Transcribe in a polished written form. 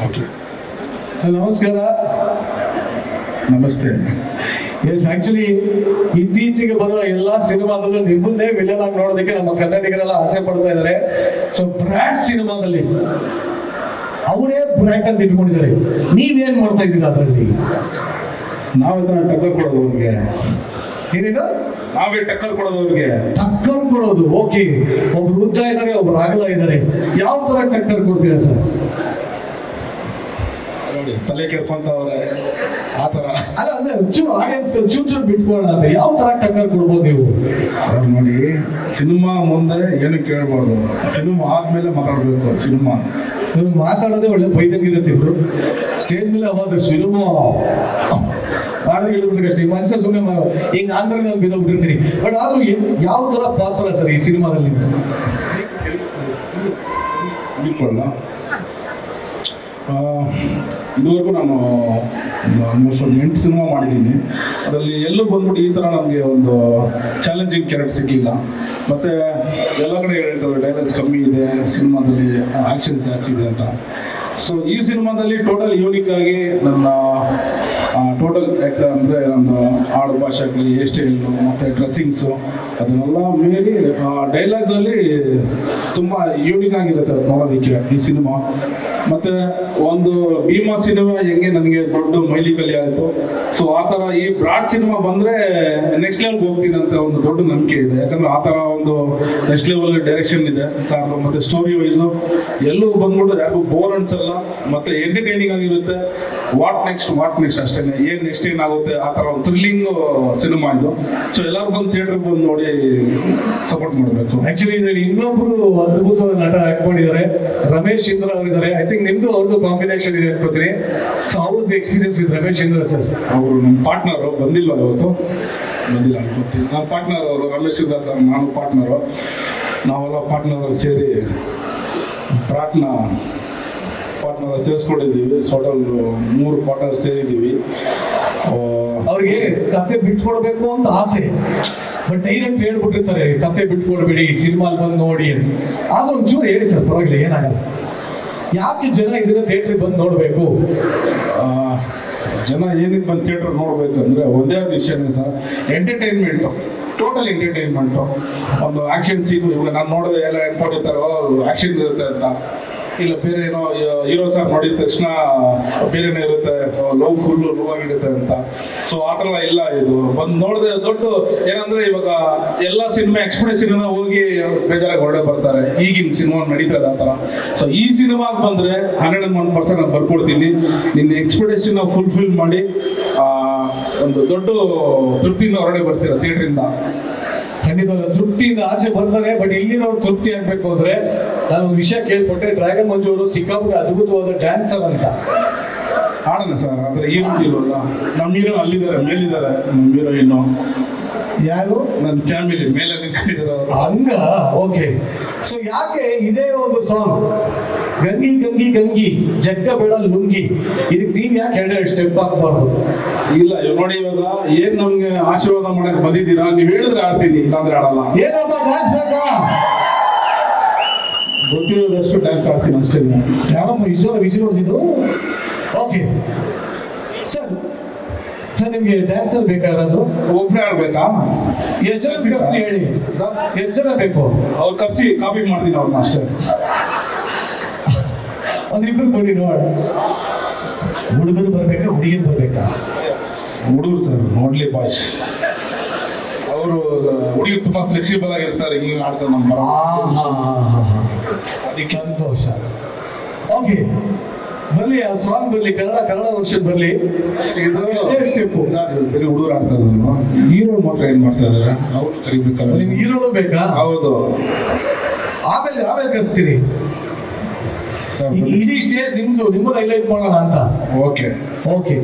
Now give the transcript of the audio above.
Okay sir ನಮಸ್ಕಾರ. ನಮಸ್ತೆ. S, actually ಇತ್ತೀಚೆಗೆ ಬರೋ ಎಲ್ಲಾ ಸಿನಿಮಾದಲ್ಲೂ ನಿಮ್ಮನ್ನೇ ವಿಲನ್ ಆಗಿ ನೋಡೋದಕ್ಕೆ ನಮ್ಮ ಕನ್ನಡಿಗರೆಲ್ಲ ಆಸೆ ಪಡ್ತಾ ಇದ್ದಾರೆ. ಸೊ ಬ್ರ್ಯಾಟ್ ಸಿನಿಮಾದಲ್ಲಿ ಅವರೇ ಬ್ರ್ಯಾಟ್ ಅಂತ ಇಟ್ಕೊಂಡಿದ್ದಾರೆ. ನೀವೇನ್ ಮಾಡ್ತಾ ಇದ್ದೀರಾ ಅದರಲ್ಲಿ? ನಾವು ಇದನ್ನ ಟಕ್ಕರ್ ಕೊಡೋದು ಅವ್ರಿಗೆ. ಏನಿದು? ನಾವೇ ಟಕ್ಕರ್ ಕೊಡೋದು ಅವ್ರಿಗೆ. ಟಕ್ಕರ್ ಕೊಡೋದು. ಓಕೆ, ಒಬ್ರು ಉದ್ದ ಇದ್ದಾರೆ, ಒಬ್ರು ಅಗಲ ಇದ್ದಾರೆ. ಯಾವ ತರ ಟಕ್ಕರ್ ಕೊಡ್ತೀರಾ ಸರ್? ನೋಡಿ, ತಲೆ ಕೆಡ್ಕೊಂತವ್ರೆ ಆ ತರ. ಅಲ್ಲ ಅಂದ್ರೆ ಚೂರು ಆಡಿಯನ್ಸ್ ಚೂರು ಬಿಟ್ಕೊಳ್ಳೋಣ ಅಂತ ಯಾವ ತರ ಟಕ್ಕರ್ ಕೊಡ್ಬೋದು ನೀವು? ಸರ್ ನೋಡಿ, ಸಿನಿಮಾ ಮುಂದೆ ಏನು ಕೇಳ್ಬಾರ್ದು, ಸಿನಿಮಾ ಆದ್ಮೇಲೆ ಮಾತಾಡ್ಬೇಕು. ಸಿನಿಮಾ ನೀವು ಮಾತಾಡೋದೇ ಒಳ್ಳೆ ಬೈದಂಗಿರುತ್ತೆ. ಇಬ್ರು ಸ್ಟೇಜ್ ಮೇಲೆ ಅವಾಗ ಸಿನಿಮಾ ಹಾಡಿಗೆ ಹೇಳ್ಬಿಟ್ರೆ ಮನುಷ್ಯ ಸುಮ್ಮನೆ ಹಿಂಗ ಆಂಧ್ರ ನಾನು ಬಿದ್ದೋಗ್ಬಿಟ್ಟಿರ್ತೀನಿ. ಬಟ್ ಆದ್ರೂ ಯಾವ ತರ ಪಾತ್ರ ಸರ್ ಈ ಸಿನಿಮಾದಲ್ಲಿ? ಬಿಟ್ಕೊಳ್ಳ. ಇದುವರೆಗೂ ನಾನು ಆಲ್ಮೋಸ್ಟ್ ಒಂದು 8 ಸಿನಿಮಾ ಮಾಡಿದ್ದೀನಿ. ಅದರಲ್ಲಿ ಎಲ್ಲೂ ಬಂದ್ಬಿಟ್ಟು ಈ ಥರ ನನಗೆ ಒಂದು ಚಾಲೆಂಜಿಂಗ್ ಕ್ಯಾರೆಕ್ಟರ್ ಸಿಗಲಿಲ್ಲ. ಮತ್ತು ಎಲ್ಲ ಕಡೆ ಹೇಳ್ತಾರೆ ಡೈಲಾಗ್ಸ್ ಕಮ್ಮಿ ಇದೆ ಸಿನಿಮಾದಲ್ಲಿ, ಆ್ಯಕ್ಷನ್ ಜಾಸ್ತಿ ಇದೆ ಅಂತ. ಸೊ ಈ ಸಿನಿಮಾದಲ್ಲಿ ಟೋಟಲ್ ಯೂನಿಕ್ ಆಗಿ ನನ್ನ ಟೋಟಲ್ ಅಂದರೆ ನನ್ನ ಆಡು ಭಾಷೆ ಆಗಲಿ, ಹೇರ್ ಸ್ಟೈಲು ಮತ್ತು ಡ್ರೆಸ್ಸಿಂಗ್ಸು ಅದನ್ನೆಲ್ಲ ಮೀರಿ ಡೈಲಾಗ್ಸಲ್ಲಿ ತುಂಬ ಯೂನಿಕ್ ಆಗಿರುತ್ತೆ ನೋಡೋದಕ್ಕೆ ಈ ಸಿನಿಮಾ. ಮತ್ತು ಒಂದು ಭೀಮಾ ಸಿನಿಮಾ ಹೆಂಗೆ ನನಗೆ ದೊಡ್ಡ ಮೈಲಿಕಲ್ಲಿ ಆಯಿತು, ಸೊ ಆ ಥರ ಈ ಬ್ರಾಡ್ ಸಿನಿಮಾ ಬಂದರೆ ನೆಕ್ಸ್ಟ್ ಲೆವೆಲ್ಗೆ ಹೋಗ್ತೀನಿ ಅಂತ ಒಂದು ದೊಡ್ಡ ನಂಬಿಕೆ ಇದೆ. ಯಾಕಂದರೆ ಆ ಥರ ಒಂದು ನೆಕ್ಸ್ಟ್ ಲೆವೆಲ್ ಡೈರೆಕ್ಷನ್ ಇದೆ ಸಾರ್ದು. ಮತ್ತು ಸ್ಟೋರಿ ವೈಸು ಎಲ್ಲೂ ಬಂದ್ಬಿಟ್ಟು ಯಾರಿಗೂ ಬೋರ್ ಅನ್ಸಲ್ಲ, ಮತ್ತು ಎಂಟರ್ಟೈನಿಂಗ್ ಆಗಿರುತ್ತೆ. ವಾಟ್ ನೆಕ್ಸ್ಟ್ ಅಷ್ಟೇ, ಏನು ನೆಕ್ಸ್ಟ್ ಏನಾಗುತ್ತೆ ಆ ಥರ ಒಂದು ಥ್ರಿಲ್ಲಿಂಗ್ ಸಿನಿಮಾ ಇದು. ಸೊ ಎಲ್ಲರೂ ಬಂದು ಥಿಯೇಟ್ರಿಗೆ ಬಂದು ನೋಡಿ ಸಪೋರ್ಟ್ ಮಾಡಬೇಕು. ಆಕ್ಚುಲಿ ಇದರಲ್ಲಿ ಇನ್ನೊಬ್ರು ಅದ್ಭುತವಾದ ನಟ ಹಾಕೊಂಡಿದ್ದಾರೆ, ರಮೇಶ್ ಇಂದ್ರ ಅವರಿದ್ದಾರೆ. ಐ ಥಿಂಕ್ ನಿಮ್ದು ಅವ್ರದ್ದು ಕಾಂಬಿನೇಷನ್ ಇದೆ ಅನ್ಕೋತೀನಿ. So how was the experience with Ramesh Indra sir? ಅವರು ನಮ್ಮ ಪಾರ್ಟ್ನರು ಬಂದಿಲ್ಲ ಅನ್ಕೋತೀನಿ. ನನ್ನ ಪಾರ್ಟ್ನರ್ ಅವರು ರಮೇಶ್ ಇಂದ್ರ ಸರ್, ನಾನು ಪಾರ್ಟ್ನರು. ನಾವೆಲ್ಲ ಪಾರ್ಟ್ನರ್ ಸೇರಿ ಬ್ರಾಟ್ನ ಸೇರಿಸ್ಕೊಂಡಿದ್ದೀವಿ. Total 3 partner ಸೇರಿದ್ದೀವಿ. ಅವ್ರಿಗೆ ಕತೆ ಬಿಟ್ಕೊಡ್ಬೇಕು ಅಂತ ಆಸೆ, ಬಟ್ ಡೈರೆಕ್ಟ್ ಹೇಳ್ಬಿಟ್ಟಿರ್ತಾರೆ ಕತೆ ಬಿಟ್ಕೊಡ್ಬೇಡಿ, ಸಿನಿಮಾಲ್ ಬಂದು ನೋಡಿ ಅಂತ. ಆದ್ರೆ ಒಂಚೂರು ಹೇಳಿ ಸರ್, ಪರವಾಗಿಲ್ಲ, ಏನಾಗಲ್ಲ. ಯಾಕೆ ಜನ ಇದನ್ನ ಥಿಯೇಟ್ರಿಗೆ ಬಂದು ನೋಡಬೇಕು? ಜನ ಏನಕ್ಕೆ ಬಂದು ಥಿಯೇಟ್ರ್ ನೋಡ್ಬೇಕಂದ್ರೆ ಒಂದೇ ಒಂದು ವಿಷಯನೇ ಸರ್, ಎಂಟರ್ಟೈನ್ಮೆಂಟು, ಟೋಟಲ್ ಎಂಟರ್ಟೈನ್ಮೆಂಟು. ಒಂದು ಆ್ಯಕ್ಷನ್ ಸೀನು ಇವಾಗ ನಾನು ನೋಡಿದ್ರೆ ಎಲ್ಲ ಅನ್ಕೊಂಡಿರ್ತಾರೋ ಆ್ಯಕ್ಷನ್ ಇರುತ್ತೆ ಅಂತ, ಇಲ್ಲ ಬೇರೆ ಏನೋ ಹೀರೋ ಸರ್ ನೋಡಿದ ತಕ್ಷಣ ಬೇರೆನೇ ಇರುತ್ತೆ, ಲವ್ ಆಗಿರುತ್ತೆ ಅಂತ. ಸೊ ಆ ಥರ ಇಲ್ಲ. ಇದು ಬಂದು ನೋಡಿದ್ರೆ ದೊಡ್ಡ ಏನಂದ್ರೆ ಇವಾಗ ಎಲ್ಲ ಸಿನಿಮಾ ಎಕ್ಸ್ಪೆಕ್ಟೇಷನ್ ಹೋಗಿ ಬೇಜಾರಾಗಿ ಹೊರಡೆ ಬರ್ತಾರೆ. ಈಗಿನ ಸಿನಿಮಾ ನಡೀತದೆ ಆ ಥರ. ಸೊ ಈ ಸಿನಿಮಾಗೆ ಬಂದರೆ 101% ನಾನು ಬರ್ಕೊಡ್ತೀನಿ. ನಿನ್ನ ಎಕ್ಸ್ಪೆಕ್ಟೇಷನ್ ಫುಲ್ಫಿಲ್ ಮಾಡಿ ಒಂದು ದೊಡ್ಡ ತೃಪ್ತಿಯಿಂದ ಹೊರಡೆ ಬರ್ತೀರ ಥಿಯೇಟ್ರಿಂದ. ಖಂಡಿತವಾಗ್ಲೂ ತೃಪ್ತಿಯಿಂದ ಆಚೆ ಬರ್ತಾರೆ. ಬಟ್ ಇಲ್ಲಿನವ್ರು ತೃಪ್ತಿ ಆಗ್ಬೇಕು ಅಂದ್ರೆ ನಾನು ಒಂದು ವಿಷಯ ಕೇಳ್ಪಟ್ಟೆ, ಡ್ರ್ಯಾಗನ್ ಮಂಜು ಅವರು ಸಿಕ್ಕಾಪಟ್ಟೆ ಅದ್ಭುತವಾದ ಡ್ಯಾನ್ಸರ್ ಅಂತ. ಆಡೋಣ ಸರ್, ಆದರೆ ಇರೋಲ್ಲ. ನಮ್ಮ ಹೀರೋ ಅಲ್ಲಿದ್ದಾರೆ, ಮೇಲಿದ್ದಾರೆ. ನಮ್ಮ ಹೀರೋಯಿನ್ನು ಯಾರು? ನನ್ನ ಫ್ಯಾಮಿಲಿ ಮೇಲೆ ನಿಂತಿದ್ದಾರೆ ಅವರು. ಹಂಗ? ಓಕೆ. ಸೊ ಯಾಕೆ ಇದೇ ಒಂದು ಸಾಂಗ್ ಗಂಗಿ ಗಂಗಿ ಗಂಗಿ ಜಗ್ಗ ಬೇಡ ಲುಂಗಿ, ಇದಕ್ಕೆ ನೀವ್ ಯಾಕೆ 2 ಸ್ಟೆಪ್ ಹಾಕ್ಬಾರ್ದು? ಇಲ್ಲ, ಇವ್ ನೋಡಿ, ಇವಾಗ ಏನ್ ನಮ್ಗೆ ಆಶೀರ್ವಾದ ಮಾಡಕ್ ಬಂದಿದ್ದೀರಾ, ನೀವ್ ಹೇಳಿದ್ರೆ ಆಡ್ತೀನಿ, ಇಲ್ಲಾಂದ್ರೆ ಆಡಲ್ಲ. ಏನಪ್ಪ ಡ್ಯಾನ್ಸ್ ಬೇಕಾ? ಗೊತ್ತಿರೋದಷ್ಟು ಡ್ಯಾನ್ಸ್ ಆಡ್ತೀನಿ ಅಷ್ಟೇ. ಯಾರಪ್ಪ ಇಷ್ಟೊಂದು ವಿಜಯ್ ಹೊಡೆದಿದ್ದು? ಓಕೆ ಸರ್, ನಿಮ್ಗೆ ಡ್ಯಾನ್ಸರ್ ಬೇಕಾದ್ರು ಒಬ್ಬರೇ ಆಡ್ಬೇಕಾ? ಎಷ್ಟು ಜನ ಕರ್ಸಿ ಹೇಳಿ ಸರ್, ಎಷ್ಟು ಜನ ಬೇಕು? ಅವ್ರು ಕರ್ಸಿ ಕಾಪಿ ಮಾಡ್ತೀನಿ ಅವ್ರನ್ನ ಅಷ್ಟೇ. ಒಂದಿಬ್ರು ಕೊಡಿ ನೋಡ. ಹುಡುಗರು ಬರ್ಬೇಕಾ, ಹುಡುಗಿರು ಬರ್ಬೇಕಾ? ಹುಡುಗರು ಸರ್, ನೋಡ್ಲಿ ಬಾಯ್ಸ್. ಅವರು ಹುಡುಗರು ತುಂಬಾ ಫ್ಲೆಕ್ಸಿಬಲ್ ಆಗಿರ್ತಾರೆ, ಹಿಂಗೆ ಆಡ್ತಾರೆ ನಮ್ಮ. ಅದಕ್ಕೆ ಸಂತೋಷ. ಓಕೆ, ಬರ್ಲಿ ಆ ಸಾಂಗ್ ಬರ್ಲಿ, ಕನ್ನಡ ವರ್ಷನ್ ಬರ್ಲಿ. ಸ್ಟೆಪ್ ಬೇರೆ ಹುಡುಗರು ಆಡ್ತಾರೆ, ಹೀರೋ ಮಾತ್ರ ಏನ್ ಮಾಡ್ತಾ ಇದಾರೆ, ಅವ್ರು ಕರಿಬೇಕಲ್ಲ. ನಿಮ್ಗೆ ಹೀರೋನು ಬೇಕಾ? ಹೌದು. ಆಮೇಲೆ ಕಳಿಸ್ತೀರಿ. ಇಡೀ ಸ್ಟೇಜ್ ನಿಮ್ದು ಹೈಲೈಟ್ ಮಾಡೋಣ ಅಂತ. ಓಕೆ.